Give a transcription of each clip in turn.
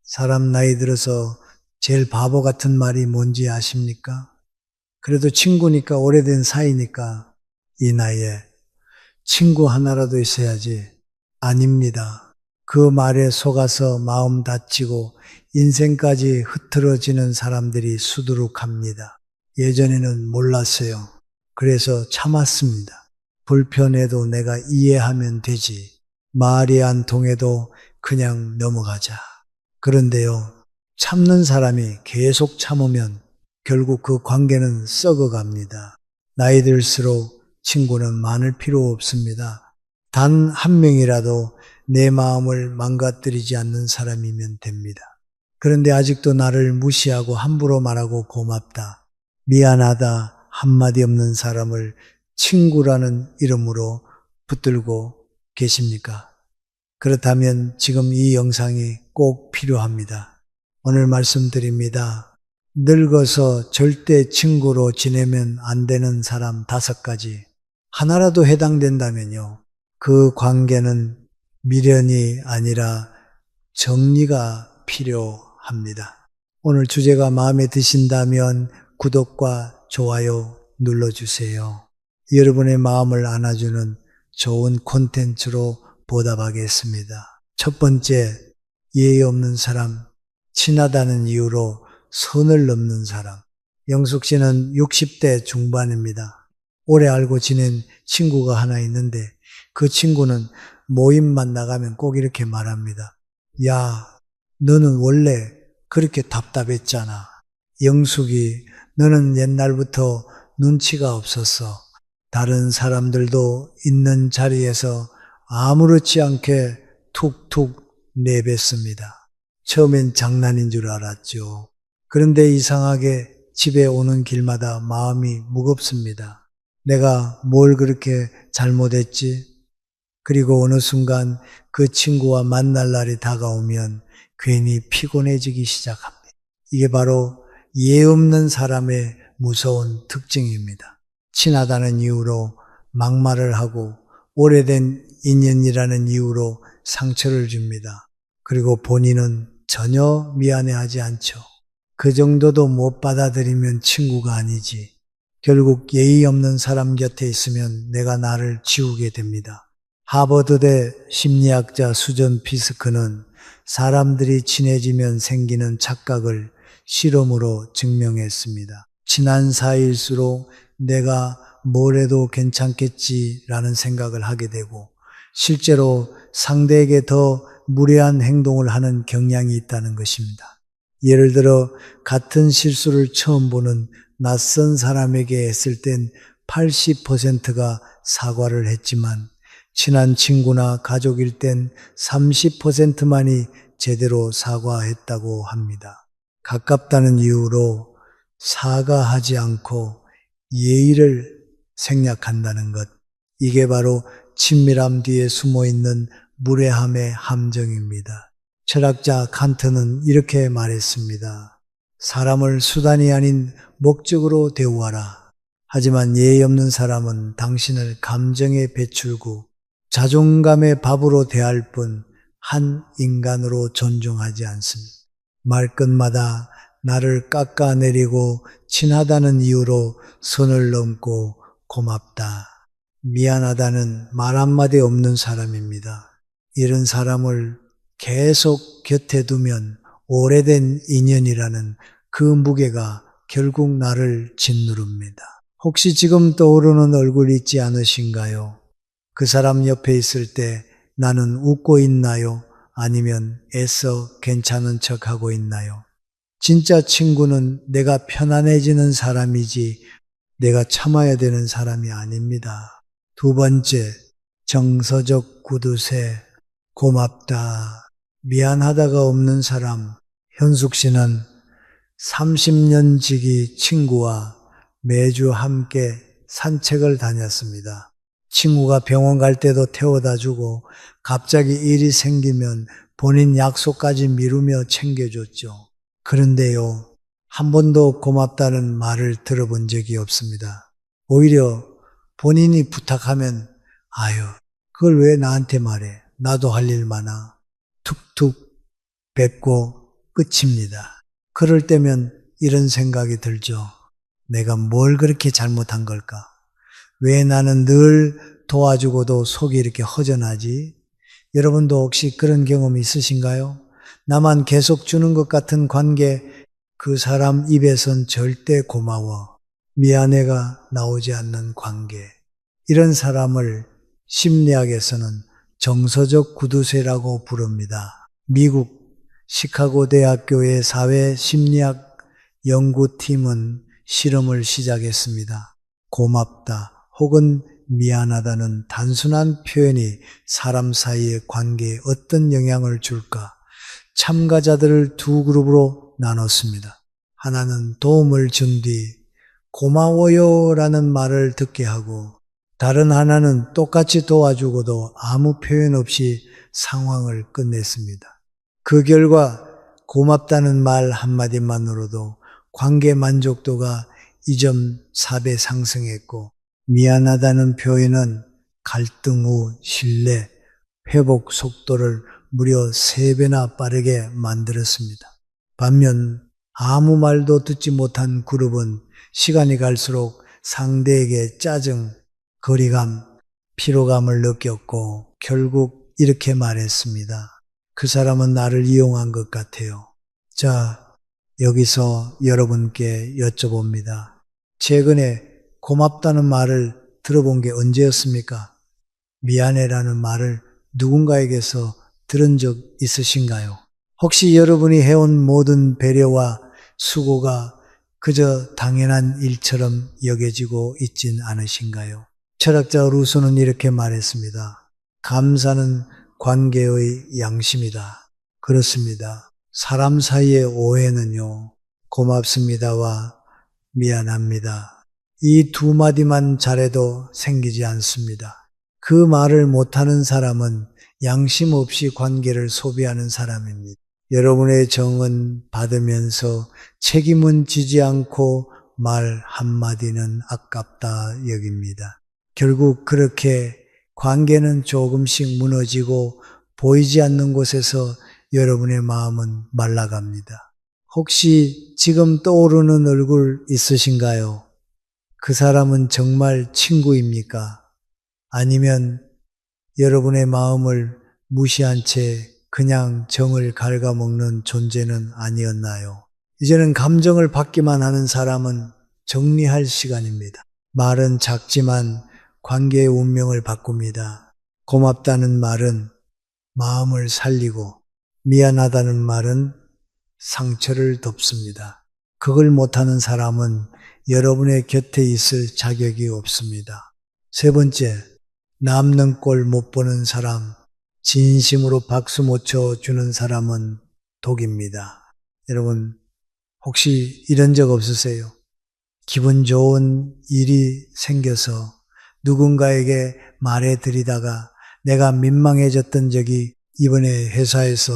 사람 나이 들어서 제일 바보 같은 말이 뭔지 아십니까? 그래도 친구니까 오래된 사이니까 이 나이에 친구 하나라도 있어야지. 아닙니다. 그 말에 속아서 마음 다치고 인생까지 흐트러지는 사람들이 수두룩합니다. 예전에는 몰랐어요. 그래서 참았습니다. 불편해도 내가 이해하면 되지. 말이 안 통해도 그냥 넘어가자. 그런데요, 참는 사람이 계속 참으면 결국 그 관계는 썩어갑니다. 나이 들수록 친구는 많을 필요 없습니다. 단 한 명이라도 내 마음을 망가뜨리지 않는 사람이면 됩니다. 그런데 아직도 나를 무시하고 함부로 말하고 고맙다, 미안하다 한마디 없는 사람을 친구라는 이름으로 붙들고 계십니까? 그렇다면 지금 이 영상이 꼭 필요합니다. 오늘 말씀드립니다. 늙어서 절대 친구로 지내면 안 되는 사람 5가지. 하나라도 해당된다면요, 그 관계는 미련이 아니라 정리가 필요합니다. 오늘 주제가 마음에 드신다면 구독과 좋아요 눌러주세요. 여러분의 마음을 안아주는 좋은 콘텐츠로 보답하겠습니다. 첫 번째, 예의 없는 사람, 친하다는 이유로 선을 넘는 사람. 영숙 씨는 60대 중반입니다. 오래 알고 지낸 친구가 하나 있는데 그 친구는 모임만 나가면 꼭 이렇게 말합니다. 야, 너는 원래 그렇게 답답했잖아. 영숙이, 너는 옛날부터 눈치가 없었어. 다른 사람들도 있는 자리에서 아무렇지 않게 툭툭 내뱉습니다. 처음엔 장난인 줄 알았죠. 그런데 이상하게 집에 오는 길마다 마음이 무겁습니다. 내가 뭘 그렇게 잘못했지? 그리고 어느 순간 그 친구와 만날 날이 다가오면 괜히 피곤해지기 시작합니다. 이게 바로 예 없는 사람의 무서운 특징입니다. 친하다는 이유로 막말을 하고 오래된 인연이라는 이유로 상처를 줍니다. 그리고 본인은 전혀 미안해하지 않죠. 그 정도도 못 받아들이면 친구가 아니지. 결국 예의 없는 사람 곁에 있으면 내가 나를 지우게 됩니다. 하버드대 심리학자 수전 피스크는 사람들이 친해지면 생기는 착각을 실험으로 증명했습니다. 친한 사이일수록 내가 뭘 해도 괜찮겠지라는 생각을 하게 되고 실제로 상대에게 더 무례한 행동을 하는 경향이 있다는 것입니다. 예를 들어 같은 실수를 처음 보는 낯선 사람에게 했을 땐 80%가 사과를 했지만 친한 친구나 가족일 땐 30%만이 제대로 사과했다고 합니다. 가깝다는 이유로 사과하지 않고 예의를 생략한다는 것, 이게 바로 친밀함 뒤에 숨어있는 무례함의 함정입니다. 철학자 칸트는 이렇게 말했습니다. 사람을 수단이 아닌 목적으로 대우하라. 하지만 예의 없는 사람은 당신을 감정의 배출구, 자존감의 밥으로 대할 뿐 한 인간으로 존중하지 않습니다. 말끝마다 나를 깎아내리고 친하다는 이유로 선을 넘고 고맙다, 미안하다는 말 한마디 없는 사람입니다. 이런 사람을 계속 곁에 두면 오래된 인연이라는 그 무게가 결국 나를 짓누릅니다. 혹시 지금 떠오르는 얼굴 있지 않으신가요? 그 사람 옆에 있을 때 나는 웃고 있나요? 아니면 애써 괜찮은 척하고 있나요? 진짜 친구는 내가 편안해지는 사람이지 내가 참아야 되는 사람이 아닙니다. 두 번째, 정서적 구두쇠, 고맙다, 미안하다가 없는 사람. 현숙 씨는 30년 지기 친구와 매주 함께 산책을 다녔습니다. 친구가 병원 갈 때도 태워다 주고 갑자기 일이 생기면 본인 약속까지 미루며 챙겨줬죠. 그런데요, 한 번도 고맙다는 말을 들어본 적이 없습니다. 오히려 본인이 부탁하면 아유, 그걸 왜 나한테 말해? 나도 할 일 많아. 툭툭 뱉고 끝입니다. 그럴 때면 이런 생각이 들죠. 내가 뭘 그렇게 잘못한 걸까? 왜 나는 늘 도와주고도 속이 이렇게 허전하지? 여러분도 혹시 그런 경험 있으신가요? 나만 계속 주는 것 같은 관계, 그 사람 입에선 절대 고마워, 미안해가 나오지 않는 관계. 이런 사람을 심리학에서는 정서적 구두쇠라고 부릅니다. 미국 시카고 대학교의 사회심리학 연구팀은 실험을 시작했습니다. 고맙다 혹은 미안하다는 단순한 표현이 사람 사이의 관계에 어떤 영향을 줄까? 참가자들을 두 그룹으로 나눴습니다. 하나는 도움을 준 뒤 고마워요라는 말을 듣게 하고, 다른 하나는 똑같이 도와주고도 아무 표현 없이 상황을 끝냈습니다. 그 결과 고맙다는 말 한마디만으로도 관계 만족도가 2.4배 상승했고, 미안하다는 표현은 갈등 후 신뢰, 회복 속도를 무려 3배나 빠르게 만들었습니다. 반면 아무 말도 듣지 못한 그룹은 시간이 갈수록 상대에게 짜증, 거리감, 피로감을 느꼈고 결국 이렇게 말했습니다. 그 사람은 나를 이용한 것 같아요. 자, 여기서 여러분께 여쭤봅니다. 최근에 고맙다는 말을 들어본 게 언제였습니까? 미안해라는 말을 누군가에게서 들은 적 있으신가요? 혹시 여러분이 해온 모든 배려와 수고가 그저 당연한 일처럼 여겨지고 있진 않으신가요? 철학자 루소는 이렇게 말했습니다. 감사는 관계의 양심이다. 그렇습니다. 사람 사이의 오해는요, 고맙습니다와 미안합니다, 이 두 마디만 잘해도 생기지 않습니다. 그 말을 못하는 사람은 양심 없이 관계를 소비하는 사람입니다. 여러분의 정은 받으면서 책임은 지지 않고 말 한마디는 아깝다 여깁니다. 결국 그렇게 관계는 조금씩 무너지고 보이지 않는 곳에서 여러분의 마음은 말라갑니다. 혹시 지금 떠오르는 얼굴 있으신가요? 그 사람은 정말 친구입니까? 아니면 여러분의 마음을 무시한 채 그냥 정을 갉아먹는 존재는 아니었나요? 이제는 감정을 받기만 하는 사람은 정리할 시간입니다. 말은 작지만 관계의 운명을 바꿉니다. 고맙다는 말은 마음을 살리고, 미안하다는 말은 상처를 덮습니다. 그걸 못하는 사람은 여러분의 곁에 있을 자격이 없습니다. 세 번째, 남는 꼴 못 보는 사람, 진심으로 박수 못 쳐주는 사람은 독입니다. 여러분, 혹시 이런 적 없으세요? 기분 좋은 일이 생겨서 누군가에게 말해드리다가 내가 민망해졌던 적이 이번에 회사에서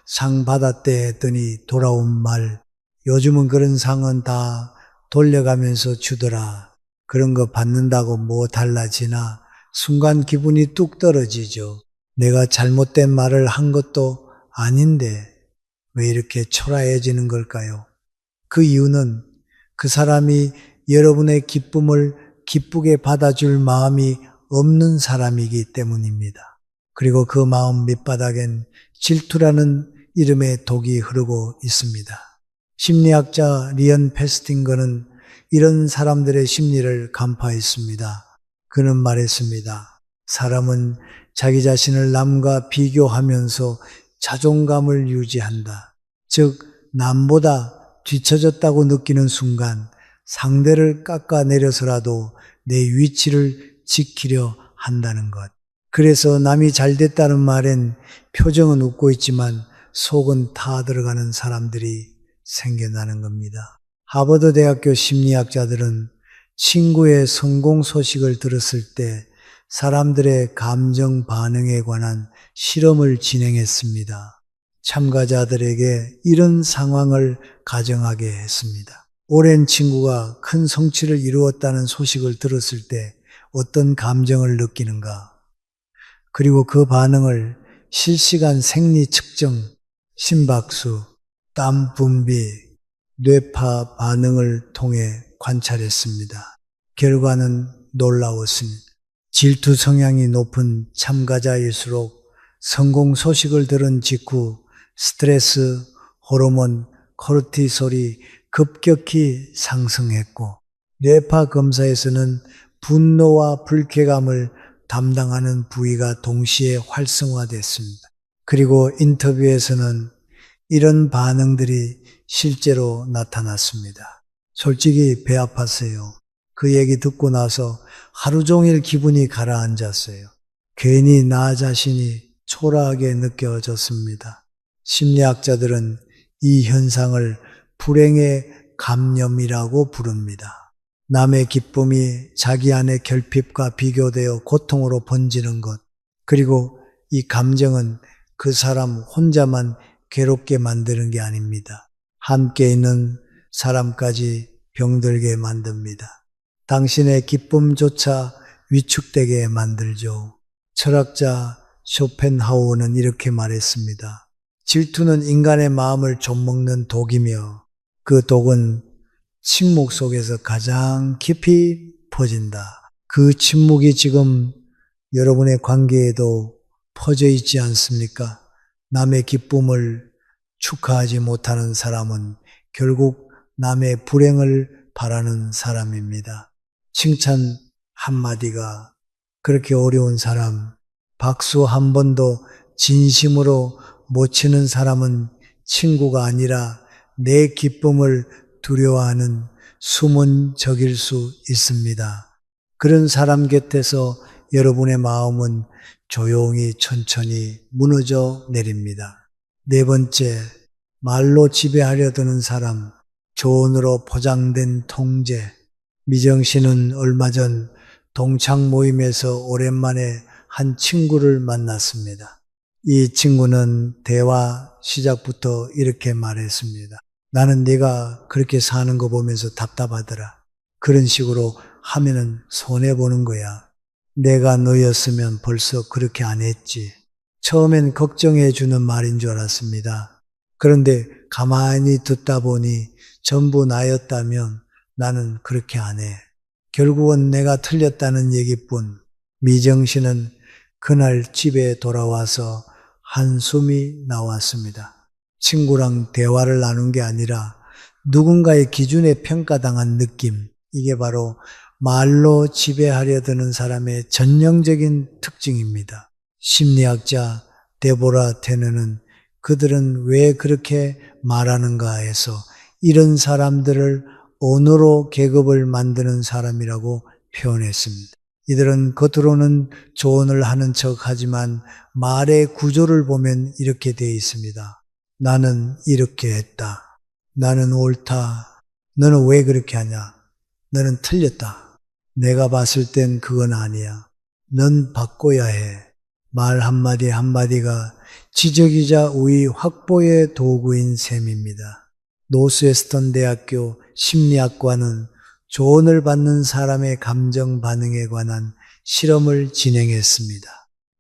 상 받았대 했더니 돌아온 말, 요즘은 그런 상은 다 돌려가면서 주더라. 그런 거 받는다고 뭐 달라지나? 순간 기분이 뚝 떨어지죠. 내가 잘못된 말을 한 것도 아닌데 왜 이렇게 초라해지는 걸까요? 그 이유는 그 사람이 여러분의 기쁨을 기쁘게 받아줄 마음이 없는 사람이기 때문입니다. 그리고 그 마음 밑바닥엔 질투라는 이름의 독이 흐르고 있습니다. 심리학자 리언 페스팅거는 이런 사람들의 심리를 간파했습니다. 그는 말했습니다. 사람은 자기 자신을 남과 비교하면서 자존감을 유지한다. 즉, 남보다 뒤처졌다고 느끼는 순간 상대를 깎아내려서라도 내 위치를 지키려 한다는 것. 그래서 남이 잘 됐다는 말엔 표정은 웃고 있지만 속은 타 들어가는 사람들이 생겨나는 겁니다. 하버드 대학교 심리학자들은 친구의 성공 소식을 들었을 때 사람들의 감정 반응에 관한 실험을 진행했습니다. 참가자들에게 이런 상황을 가정하게 했습니다. 오랜 친구가 큰 성취를 이루었다는 소식을 들었을 때 어떤 감정을 느끼는가? 그리고 그 반응을 실시간 생리 측정, 심박수, 땀 분비, 뇌파 반응을 통해 관찰했습니다. 결과는 놀라웠습니다. 질투 성향이 높은 참가자일수록 성공 소식을 들은 직후 스트레스 호르몬 코르티솔이 급격히 상승했고, 뇌파 검사에서는 분노와 불쾌감을 담당하는 부위가 동시에 활성화됐습니다. 그리고 인터뷰에서는 이런 반응들이 실제로 나타났습니다. 솔직히 배 아팠어요. 그 얘기 듣고 나서 하루 종일 기분이 가라앉았어요. 괜히 나 자신이 초라하게 느껴졌습니다. 심리학자들은 이 현상을 불행의 감염이라고 부릅니다. 남의 기쁨이 자기 안의 결핍과 비교되어 고통으로 번지는 것, 그리고 이 감정은 그 사람 혼자만 괴롭게 만드는 게 아닙니다. 함께 있는 사람까지 병들게 만듭니다. 당신의 기쁨조차 위축되게 만들죠. 철학자 쇼펜하우어는 이렇게 말했습니다. 질투는 인간의 마음을 좀먹는 독이며 그 독은 침묵 속에서 가장 깊이 퍼진다. 그 침묵이 지금 여러분의 관계에도 퍼져 있지 않습니까? 남의 기쁨을 축하하지 못하는 사람은 결국 남의 불행을 바라는 사람입니다. 칭찬 한마디가 그렇게 어려운 사람, 박수 한 번도 진심으로 못 치는 사람은 친구가 아니라 내 기쁨을 두려워하는 숨은 적일 수 있습니다. 그런 사람 곁에서 여러분의 마음은 조용히 천천히 무너져 내립니다. 네 번째, 말로 지배하려 드는 사람, 조언으로 포장된 통제. 미정 씨는 얼마 전 동창 모임에서 오랜만에 한 친구를 만났습니다. 이 친구는 대화 시작부터 이렇게 말했습니다. 나는 네가 그렇게 사는 거 보면서 답답하더라. 그런 식으로 하면은 손해보는 거야. 내가 너였으면 벌써 그렇게 안 했지. 처음엔 걱정해 주는 말인 줄 알았습니다. 그런데 가만히 듣다 보니 전부 나였다면 나는 그렇게 안 해. 결국은 내가 틀렸다는 얘기뿐. 미정 씨는 그날 집에 돌아와서 한숨이 나왔습니다. 친구랑 대화를 나눈 게 아니라 누군가의 기준에 평가당한 느낌. 이게 바로 말로 지배하려 드는 사람의 전형적인 특징입니다. 심리학자 데보라 테너는 그들은 왜 그렇게 말하는가 해서 이런 사람들을 언어로 계급을 만드는 사람이라고 표현했습니다. 이들은 겉으로는 조언을 하는 척하지만 말의 구조를 보면 이렇게 되어 있습니다. 나는 이렇게 했다. 나는 옳다. 너는 왜 그렇게 하냐? 너는 틀렸다. 내가 봤을 땐 그건 아니야. 넌 바꿔야 해. 말 한마디 한마디가 지적이자 우위 확보의 도구인 셈입니다. 노스웨스턴 대학교 심리학과는 조언을 받는 사람의 감정 반응에 관한 실험을 진행했습니다.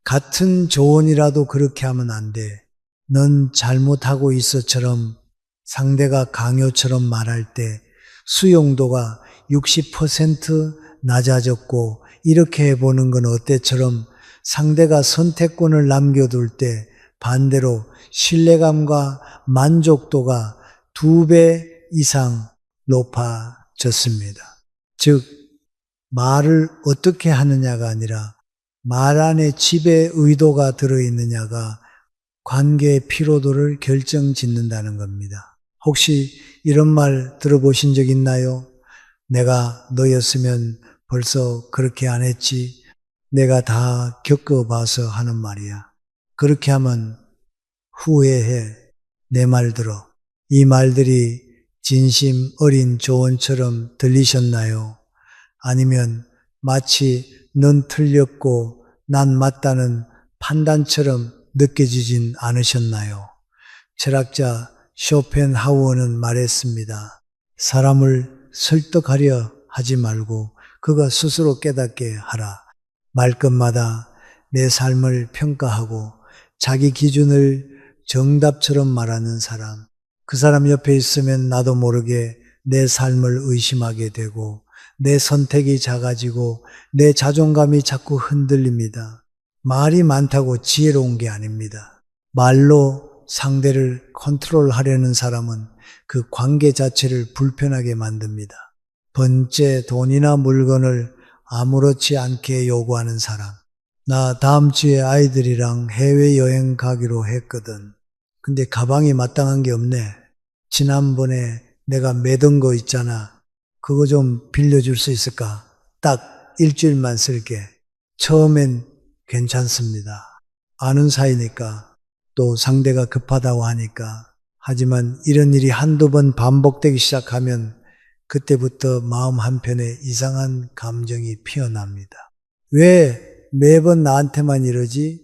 같은 조언이라도 그렇게 하면 안 돼. 넌 잘못하고 있어처럼 상대가 강요처럼 말할 때 수용도가 60% 낮아졌고 이렇게 해보는 건 어때처럼 상대가 선택권을 남겨둘 때 반대로 신뢰감과 만족도가 2배 이상 높아졌습니다. 즉, 말을 어떻게 하느냐가 아니라 말 안에 지배 의도가 들어있느냐가 관계의 피로도를 결정짓는다는 겁니다. 혹시 이런 말 들어보신 적 있나요? 내가 너였으면 벌써 그렇게 안 했지. 내가 다 겪어봐서 하는 말이야. 그렇게 하면 후회해. 내 말 들어. 이 말들이 진심 어린 조언처럼 들리셨나요? 아니면 마치 넌 틀렸고 난 맞다는 판단처럼 느껴지진 않으셨나요? 철학자 쇼펜하우어는 말했습니다. 사람을 설득하려 하지 말고 그가 스스로 깨닫게 하라. 말끝마다 내 삶을 평가하고 자기 기준을 정답처럼 말하는 사람, 그 사람 옆에 있으면 나도 모르게 내 삶을 의심하게 되고 내 선택이 작아지고 내 자존감이 자꾸 흔들립니다. 말이 많다고 지혜로운 게 아닙니다. 말로 상대를 컨트롤하려는 사람은 그 관계 자체를 불편하게 만듭니다. 번째, 돈이나 물건을 아무렇지 않게 요구하는 사람. 나 다음 주에 아이들이랑 해외여행 가기로 했거든. 근데 가방이 마땅한 게 없네. 지난번에 내가 매던 거 있잖아. 그거 좀 빌려줄 수 있을까? 딱 일주일만 쓸게. 처음엔 괜찮습니다. 아는 사이니까 또 상대가 급하다고 하니까. 하지만 이런 일이 한두 번 반복되기 시작하면 그때부터 마음 한편에 이상한 감정이 피어납니다. 왜 매번 나한테만 이러지?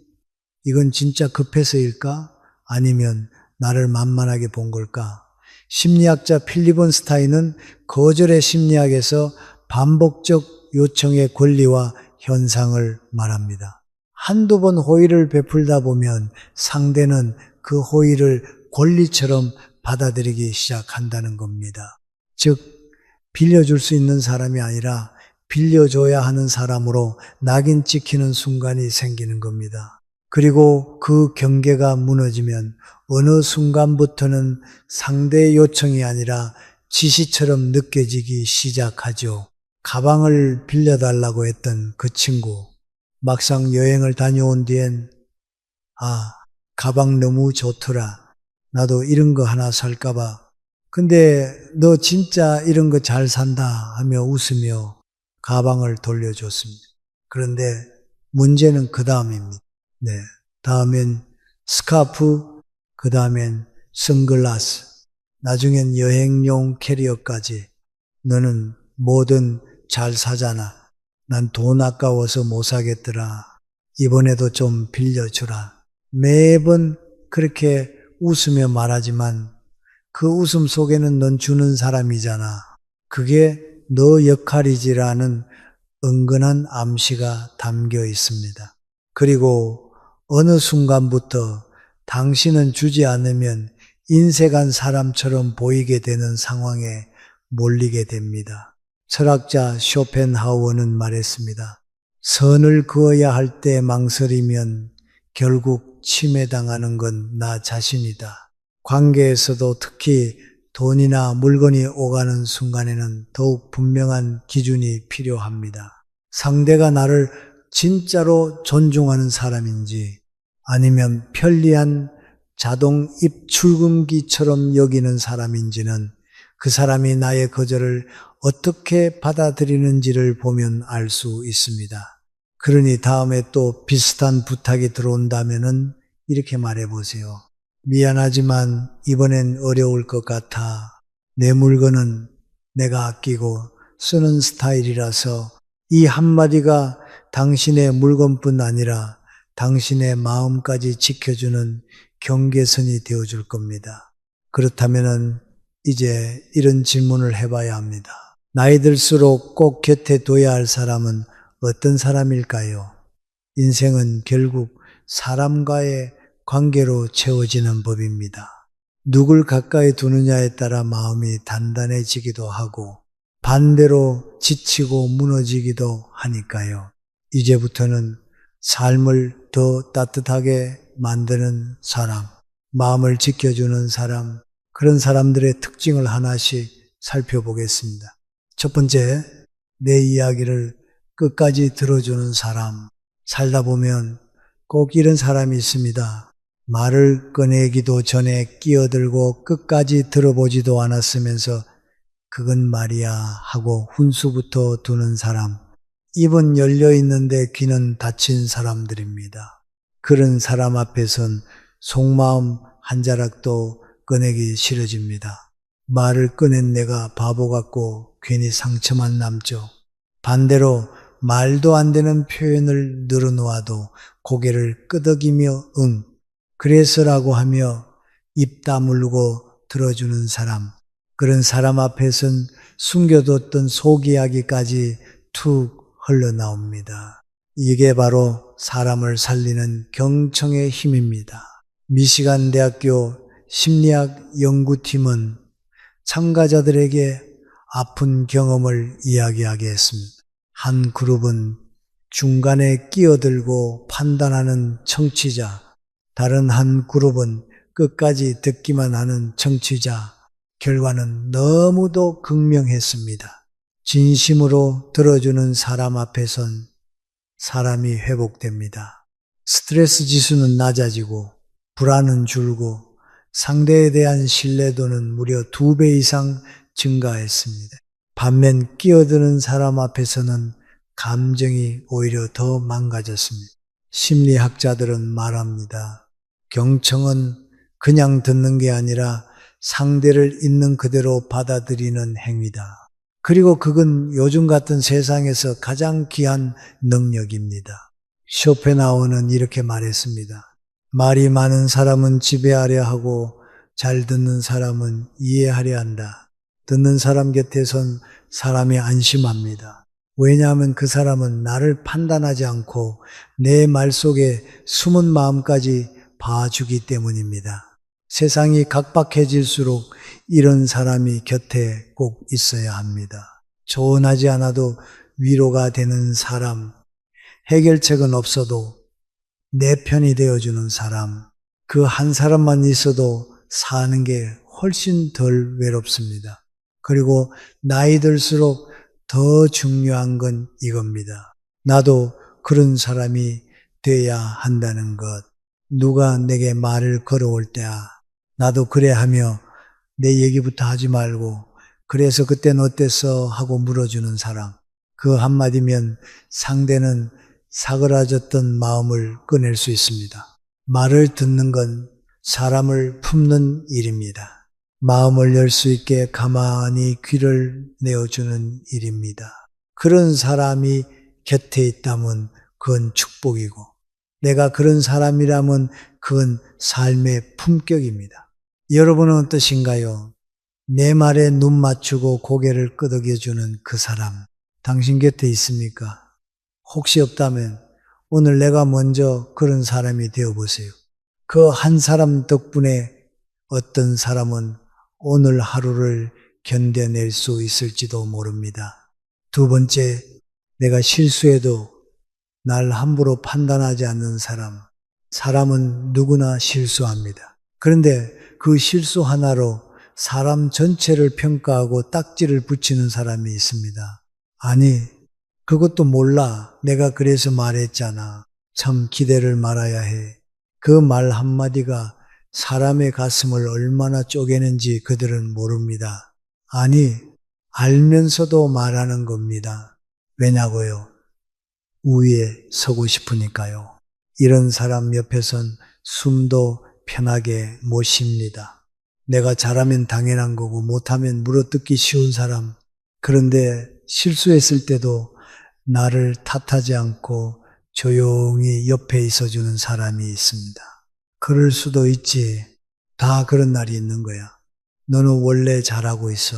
이건 진짜 급해서일까? 아니면 나를 만만하게 본 걸까? 심리학자 필립 스타인은 거절의 심리학에서 반복적 요청의 권리와 현상을 말합니다. 한두 번 호의를 베풀다 보면 상대는 그 호의를 권리처럼 받아들이기 시작한다는 겁니다. 즉, 빌려줄 수 있는 사람이 아니라 빌려줘야 하는 사람으로 낙인 찍히는 순간이 생기는 겁니다. 그리고 그 경계가 무너지면 어느 순간부터는 상대의 요청이 아니라 지시처럼 느껴지기 시작하죠. 가방을 빌려달라고 했던 그 친구, 막상 여행을 다녀온 뒤엔 가방 너무 좋더라. 나도 이런 거 하나 살까봐. 근데 너 진짜 이런 거 잘 산다 하며 웃으며 가방을 돌려줬습니다. 그런데 문제는 그 다음입니다. 네. 다음엔 스카프, 그 다음엔 선글라스, 나중엔 여행용 캐리어까지. 너는 뭐든 잘 사잖아. 난 돈 아까워서 못 사겠더라. 이번에도 좀 빌려주라. 매번 그렇게 웃으며 말하지만 그 웃음 속에는 넌 주는 사람이잖아. 그게 너 역할이지라는 은근한 암시가 담겨 있습니다. 그리고 어느 순간부터 당신은 주지 않으면 인색한 사람처럼 보이게 되는 상황에 몰리게 됩니다. 철학자 쇼펜하우어는 말했습니다. 선을 그어야 할 때 망설이면 결국 침해당하는 건 나 자신이다. 관계에서도 특히 돈이나 물건이 오가는 순간에는 더욱 분명한 기준이 필요합니다. 상대가 나를 진짜로 존중하는 사람인지 아니면 편리한 자동 입출금기처럼 여기는 사람인지는 그 사람이 나의 거절을 어떻게 받아들이는지를 보면 알 수 있습니다. 그러니 다음에 또 비슷한 부탁이 들어온다면은 이렇게 말해보세요. 미안하지만 이번엔 어려울 것 같아. 내 물건은 내가 아끼고 쓰는 스타일이라서 이 한마디가 당신의 물건뿐 아니라 당신의 마음까지 지켜주는 경계선이 되어줄 겁니다. 그렇다면은 이제 이런 질문을 해봐야 합니다. 나이 들수록 꼭 곁에 둬야 할 사람은 어떤 사람일까요? 인생은 결국 사람과의 관계로 채워지는 법입니다. 누굴 가까이 두느냐에 따라 마음이 단단해지기도 하고 반대로 지치고 무너지기도 하니까요. 이제부터는 삶을 더 따뜻하게 만드는 사람, 마음을 지켜주는 사람, 그런 사람들의 특징을 하나씩 살펴보겠습니다. 첫 번째, 내 이야기를 끝까지 들어주는 사람. 살다 보면 꼭 이런 사람이 있습니다. 말을 꺼내기도 전에 끼어들고 끝까지 들어보지도 않았으면서 그건 말이야 하고 훈수부터 두는 사람. 입은 열려 있는데 귀는 닫힌 사람들입니다. 그런 사람 앞에선 속마음 한 자락도 꺼내기 싫어집니다. 말을 꺼낸 내가 바보 같고 괜히 상처만 남죠. 반대로 말도 안 되는 표현을 늘어놓아도 고개를 끄덕이며 그래서라고 하며 입 다물고 들어주는 사람. 그런 사람 앞에선 숨겨뒀던 속 이야기까지 툭 흘러나옵니다. 이게 바로 사람을 살리는 경청의 힘입니다. 미시간 대학교 심리학 연구팀은 참가자들에게 아픈 경험을 이야기하게 했습니다. 한 그룹은 중간에 끼어들고 판단하는 청취자, 다른 한 그룹은 끝까지 듣기만 하는 청취자, 결과는 너무도 극명했습니다. 진심으로 들어주는 사람 앞에선 사람이 회복됩니다. 스트레스 지수는 낮아지고 불안은 줄고 상대에 대한 신뢰도는 무려 2배 이상 증가했습니다. 반면 끼어드는 사람 앞에서는 감정이 오히려 더 망가졌습니다. 심리학자들은 말합니다. 경청은 그냥 듣는 게 아니라 상대를 있는 그대로 받아들이는 행위다. 그리고 그건 요즘 같은 세상에서 가장 귀한 능력입니다. 쇼펜하우어는 이렇게 말했습니다. 말이 많은 사람은 지배하려 하고 잘 듣는 사람은 이해하려 한다. 듣는 사람 곁에선 사람이 안심합니다. 왜냐하면 그 사람은 나를 판단하지 않고 내 말 속에 숨은 마음까지 봐주기 때문입니다. 세상이 각박해질수록 이런 사람이 곁에 꼭 있어야 합니다. 조언하지 않아도 위로가 되는 사람, 해결책은 없어도 내 편이 되어주는 사람, 그 한 사람만 있어도 사는 게 훨씬 덜 외롭습니다. 그리고 나이 들수록 더 중요한 건 이겁니다. 나도 그런 사람이 돼야 한다는 것. 누가 내게 말을 걸어올 때야 나도 그래 하며 내 얘기부터 하지 말고 그래서 그땐 어땠어 하고 물어주는 사람. 그 한마디면 상대는 사그라졌던 마음을 꺼낼 수 있습니다. 말을 듣는 건 사람을 품는 일입니다. 마음을 열 수 있게 가만히 귀를 내어주는 일입니다. 그런 사람이 곁에 있다면 그건 축복이고 내가 그런 사람이라면 그건 삶의 품격입니다. 여러분은 어떠신가요? 내 말에 눈 맞추고 고개를 끄덕여주는 그 사람, 당신 곁에 있습니까? 혹시 없다면 오늘 내가 먼저 그런 사람이 되어보세요. 그 한 사람 덕분에 어떤 사람은 오늘 하루를 견뎌낼 수 있을지도 모릅니다. 두 번째, 내가 실수해도 날 함부로 판단하지 않는 사람. 사람은 누구나 실수합니다. 그런데 그 실수 하나로 사람 전체를 평가하고 딱지를 붙이는 사람이 있습니다. 아니, 그것도 몰라. 내가 그래서 말했잖아. 참 기대를 말아야 해. 그 말 한마디가 사람의 가슴을 얼마나 쪼개는지 그들은 모릅니다. 아니, 알면서도 말하는 겁니다. 왜냐고요? 우위에 서고 싶으니까요. 이런 사람 옆에선 숨도 편하게 못 쉽니다. 내가 잘하면 당연한 거고 못하면 물어뜯기 쉬운 사람. 그런데 실수했을 때도 나를 탓하지 않고 조용히 옆에 있어주는 사람이 있습니다. 그럴 수도 있지. 다 그런 날이 있는 거야. 너는 원래 잘하고 있어.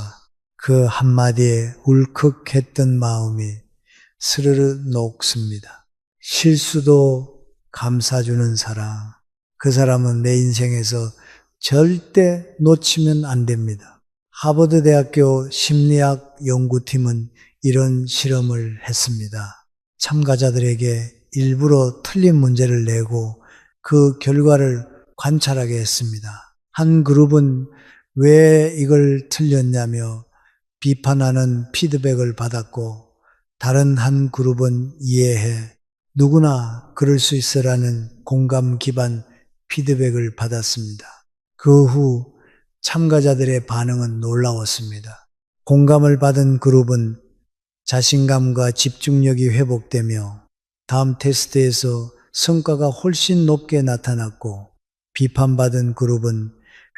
그 한마디에 울컥했던 마음이 스르르 녹습니다. 실수도 감싸주는 사람. 그 사람은 내 인생에서 절대 놓치면 안 됩니다. 하버드 대학교 심리학 연구팀은 이런 실험을 했습니다. 참가자들에게 일부러 틀린 문제를 내고 그 결과를 관찰하게 했습니다. 한 그룹은 왜 이걸 틀렸냐며 비판하는 피드백을 받았고 다른 한 그룹은 이해해 누구나 그럴 수 있어라는 공감 기반 피드백을 받았습니다. 그 후 참가자들의 반응은 놀라웠습니다. 공감을 받은 그룹은 자신감과 집중력이 회복되며 다음 테스트에서 성과가 훨씬 높게 나타났고 비판받은 그룹은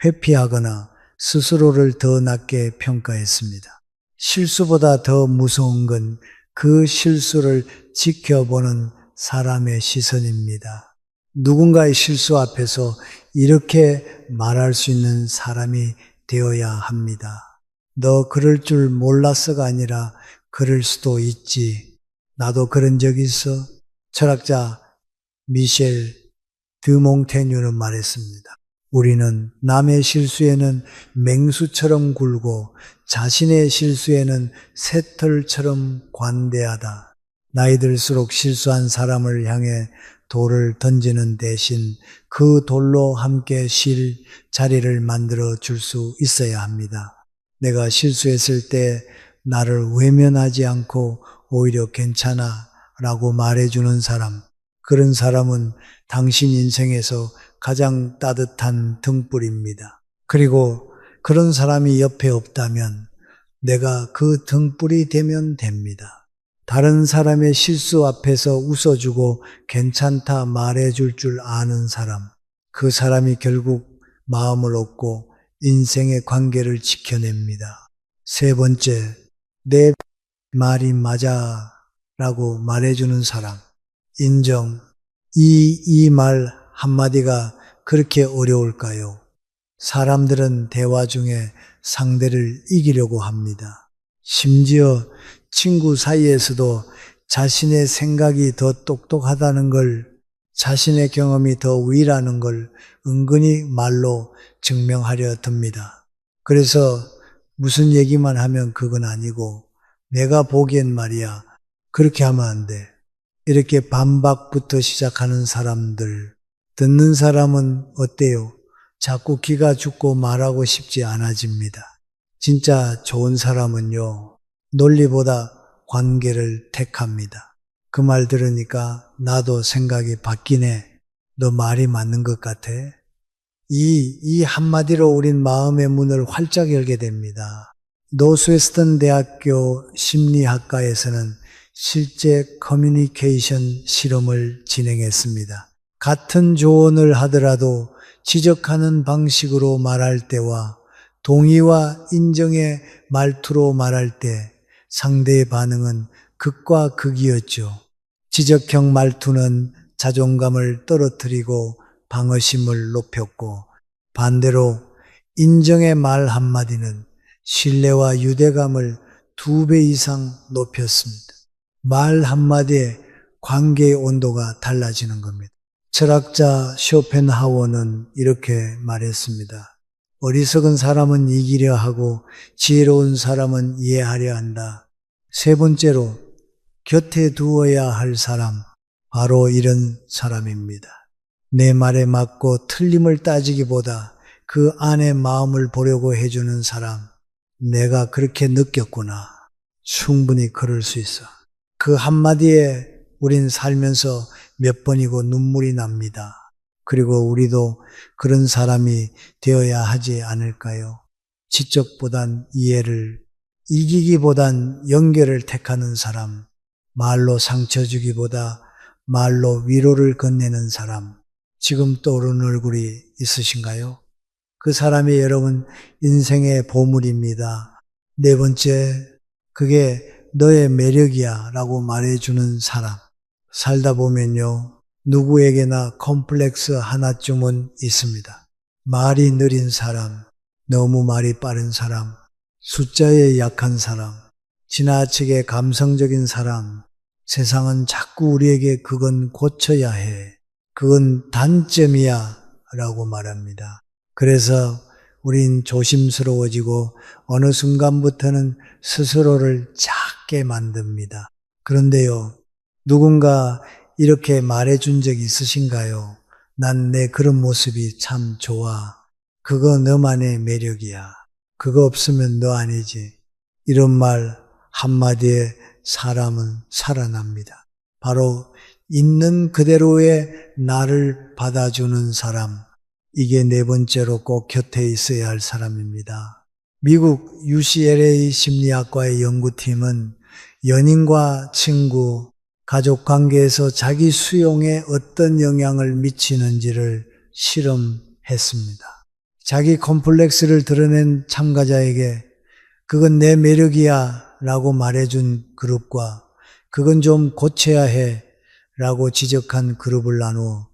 회피하거나 스스로를 더 낮게 평가했습니다. 실수보다 더 무서운 건 그 실수를 지켜보는 사람의 시선입니다. 누군가의 실수 앞에서 이렇게 말할 수 있는 사람이 되어야 합니다. 너 그럴 줄 몰랐어가 아니라 그럴 수도 있지. 나도 그런 적 있어. 철학자 미셸 드몽테뉴는 말했습니다. 우리는 남의 실수에는 맹수처럼 굴고 자신의 실수에는 새털처럼 관대하다. 나이 들수록 실수한 사람을 향해 돌을 던지는 대신 그 돌로 함께 쉴 자리를 만들어 줄 수 있어야 합니다. 내가 실수했을 때 나를 외면하지 않고 오히려 괜찮아 라고 말해주는 사람, 그런 사람은 당신 인생에서 가장 따뜻한 등불입니다. 그리고 그런 사람이 옆에 없다면 내가 그 등불이 되면 됩니다. 다른 사람의 실수 앞에서 웃어주고 괜찮다 말해줄 줄 아는 사람, 그 사람이 결국 마음을 얻고 인생의 관계를 지켜냅니다. 세 번째, 내 말이 맞아 라고 말해주는 사람, 인정. 이 말 한마디가 그렇게 어려울까요? 사람들은 대화 중에 상대를 이기려고 합니다. 심지어 친구 사이에서도 자신의 생각이 더 똑똑하다는 걸, 자신의 경험이 더 위라는 걸 은근히 말로 증명하려 듭니다. 그래서 무슨 얘기만 하면 그건 아니고 내가 보기엔 말이야, 그렇게 하면 안 돼. 이렇게 반박부터 시작하는 사람들, 듣는 사람은 어때요? 자꾸 기가 죽고 말하고 싶지 않아집니다. 진짜 좋은 사람은요, 논리보다 관계를 택합니다. 그 말 들으니까 나도 생각이 바뀌네. 너 말이 맞는 것 같아. 이 한마디로 우린 마음의 문을 활짝 열게 됩니다. 노스웨스턴 대학교 심리학과에서는 실제 커뮤니케이션 실험을 진행했습니다. 같은 조언을 하더라도 지적하는 방식으로 말할 때와 동의와 인정의 말투로 말할 때 상대의 반응은 극과 극이었죠. 지적형 말투는 자존감을 떨어뜨리고 방어심을 높였고, 반대로 인정의 말 한마디는 신뢰와 유대감을 2배 이상 높였습니다. 말 한마디에 관계의 온도가 달라지는 겁니다. 철학자 쇼펜하워는 이렇게 말했습니다. 어리석은 사람은 이기려 하고 지혜로운 사람은 이해하려 한다. 세 번째로 곁에 두어야 할 사람, 바로 이런 사람입니다. 내 말에 맞고 틀림을 따지기보다 그 안의 마음을 보려고 해주는 사람, 내가 그렇게 느꼈구나. 충분히 그럴 수 있어. 그 한마디에 우린 살면서 몇 번이고 눈물이 납니다. 그리고 우리도 그런 사람이 되어야 하지 않을까요? 지적보단 이해를, 이기기보단 연결을 택하는 사람, 말로 상처 주기보다 말로 위로를 건네는 사람, 지금 떠오르는 얼굴이 있으신가요? 그 사람이 여러분 인생의 보물입니다. 네 번째, 그게 너의 매력이야 라고 말해주는 사람. 살다 보면요, 누구에게나 컴플렉스 하나쯤은 있습니다. 말이 느린 사람, 너무 말이 빠른 사람, 숫자에 약한 사람, 지나치게 감성적인 사람. 세상은 자꾸 우리에게 그건 고쳐야 해, 그건 단점이야 라고 말합니다. 그래서 우린 조심스러워지고 어느 순간부터는 스스로를 작게 만듭니다. 그런데요, 누군가 이렇게 말해준 적이 있으신가요? 난 내 그런 모습이 참 좋아. 그거 너만의 매력이야. 그거 없으면 너 아니지. 이런 말 한마디에 사람은 살아납니다. 바로 있는 그대로의 나를 받아주는 사람, 이게 네 번째로 꼭 곁에 있어야 할 사람입니다. 미국 UCLA 심리학과의 연구팀은 연인과 친구, 가족 관계에서 자기 수용에 어떤 영향을 미치는지를 실험했습니다. 자기 컴플렉스를 드러낸 참가자에게 그건 내 매력이야 라고 말해준 그룹과 그건 좀 고쳐야 해 라고 지적한 그룹을 나누어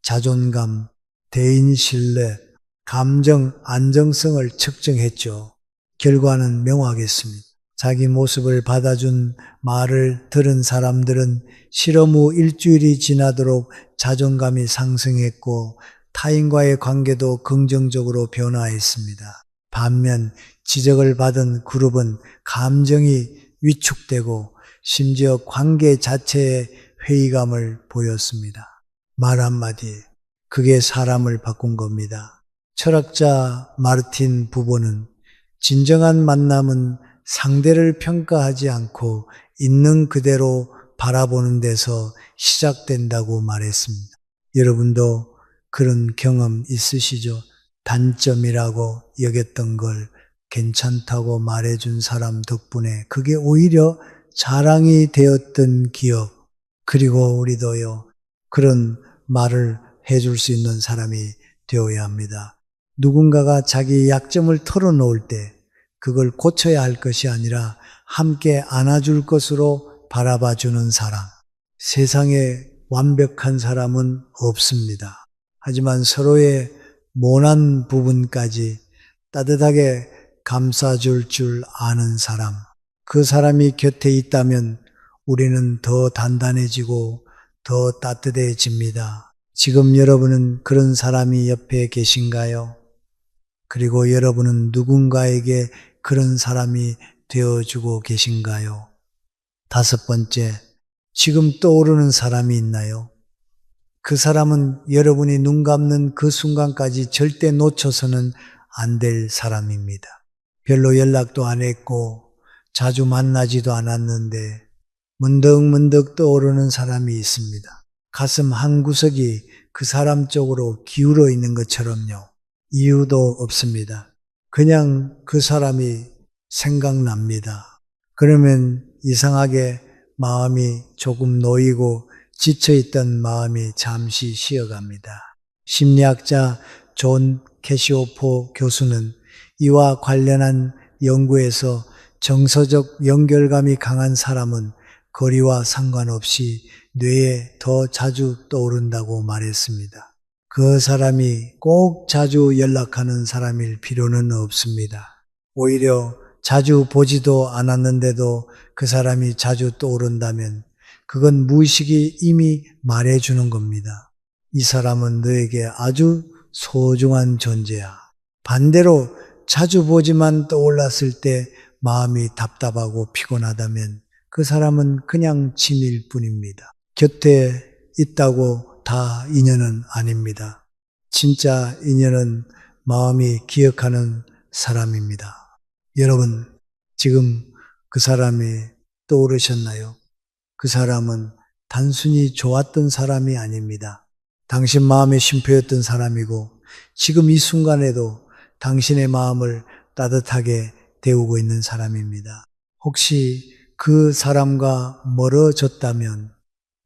자존감, 대인 신뢰, 감정 안정성을 측정했죠. 결과는 명확했습니다. 자기 모습을 받아준 말을 들은 사람들은 실험 후 일주일이 지나도록 자존감이 상승했고 타인과의 관계도 긍정적으로 변화했습니다. 반면 지적을 받은 그룹은 감정이 위축되고 심지어 관계 자체에 회의감을 보였습니다. 말 한마디, 그게 사람을 바꾼 겁니다. 철학자 마르틴 부보는 진정한 만남은 상대를 평가하지 않고 있는 그대로 바라보는 데서 시작된다고 말했습니다. 여러분도 그런 경험 있으시죠? 단점이라고 여겼던 걸 괜찮다고 말해준 사람 덕분에 그게 오히려 자랑이 되었던 기억, 그리고 우리도요, 그런 말을 해줄 수 있는 사람이 되어야 합니다. 누군가가 자기 약점을 털어놓을 때 그걸 고쳐야 할 것이 아니라 함께 안아줄 것으로 바라봐주는 사람. 세상에 완벽한 사람은 없습니다. 하지만 서로의 모난 부분까지 따뜻하게 감싸줄 줄 아는 사람. 그 사람이 곁에 있다면 우리는 더 단단해지고 더 따뜻해집니다. 지금 여러분은 그런 사람이 옆에 계신가요? 그리고 여러분은 누군가에게 그런 사람이 되어주고 계신가요? 5번째, 지금 떠오르는 사람이 있나요? 그 사람은 여러분이 눈 감는 그 순간까지 절대 놓쳐서는 안 될 사람입니다. 별로 연락도 안 했고 자주 만나지도 않았는데 문득문득 떠오르는 사람이 있습니다. 가슴 한구석이 그 사람 쪽으로 기울어 있는 것처럼요. 이유도 없습니다. 그냥 그 사람이 생각납니다. 그러면 이상하게 마음이 조금 놓이고 지쳐있던 마음이 잠시 쉬어갑니다. 심리학자 존 캐시오포 교수는 이와 관련한 연구에서 정서적 연결감이 강한 사람은 거리와 상관없이 뇌에 더 자주 떠오른다고 말했습니다. 그 사람이 꼭 자주 연락하는 사람일 필요는 없습니다. 오히려 자주 보지도 않았는데도 그 사람이 자주 떠오른다면 그건 무의식이 이미 말해주는 겁니다. 이 사람은 너에게 아주 소중한 존재야. 반대로 자주 보지만 떠올랐을 때 마음이 답답하고 피곤하다면 그 사람은 그냥 짐일 뿐입니다. 곁에 있다고 다 인연은 아닙니다. 진짜 인연은 마음이 기억하는 사람입니다. 여러분, 지금 그 사람이 떠오르셨나요? 그 사람은 단순히 좋았던 사람이 아닙니다. 당신 마음의 쉼표였던 사람이고 지금 이 순간에도 당신의 마음을 따뜻하게 데우고 있는 사람입니다. 혹시 그 사람과 멀어졌다면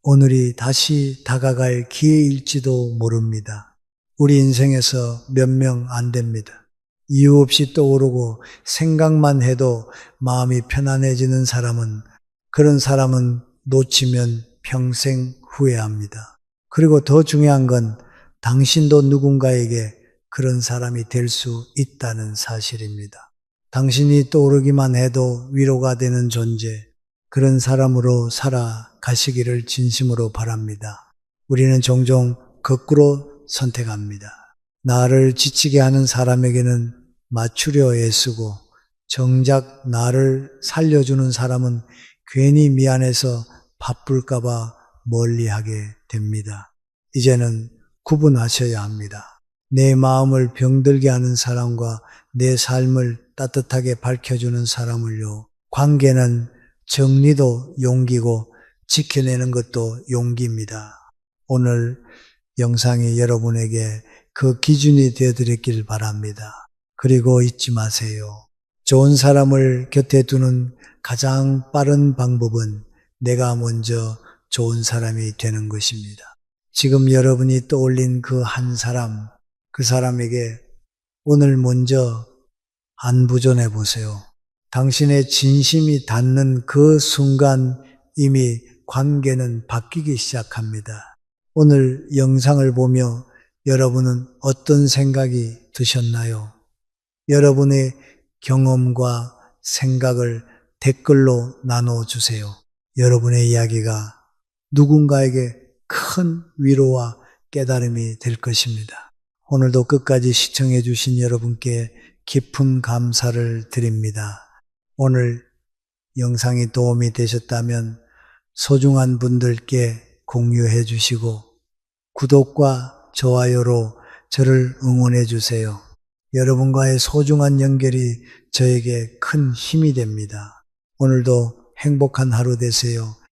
오늘이 다시 다가갈 기회일지도 모릅니다. 우리 인생에서 몇 명 안 됩니다. 이유 없이 떠오르고 생각만 해도 마음이 편안해지는 사람은, 그런 사람은 놓치면 평생 후회합니다. 그리고 더 중요한 건 당신도 누군가에게 그런 사람이 될 수 있다는 사실입니다. 당신이 떠오르기만 해도 위로가 되는 존재, 그런 사람으로 살아가시기를 진심으로 바랍니다. 우리는 종종 거꾸로 선택합니다. 나를 지치게 하는 사람에게는 맞추려 애쓰고 정작 나를 살려주는 사람은 괜히 미안해서 바쁠까봐 멀리하게 됩니다. 이제는 구분하셔야 합니다. 내 마음을 병들게 하는 사람과 내 삶을 따뜻하게 밝혀주는 사람을요. 관계는 정리도 용기고 지켜내는 것도 용기입니다. 오늘 영상이 여러분에게 그 기준이 되어드렸길 바랍니다. 그리고 잊지 마세요. 좋은 사람을 곁에 두는 가장 빠른 방법은 내가 먼저 좋은 사람이 되는 것입니다. 지금 여러분이 떠올린 그 한 사람, 그 사람에게 오늘 먼저 안부 전해보세요. 당신의 진심이 닿는 그 순간 이미 관계는 바뀌기 시작합니다. 오늘 영상을 보며 여러분은 어떤 생각이 드셨나요? 여러분의 경험과 생각을 댓글로 나눠주세요. 여러분의 이야기가 누군가에게 큰 위로와 깨달음이 될 것입니다. 오늘도 끝까지 시청해 주신 여러분께 깊은 감사를 드립니다. 오늘 영상이 도움이 되셨다면 소중한 분들께 공유해 주시고 구독과 좋아요로 저를 응원해 주세요. 여러분과의 소중한 연결이 저에게 큰 힘이 됩니다. 오늘도 행복한 하루 되세요.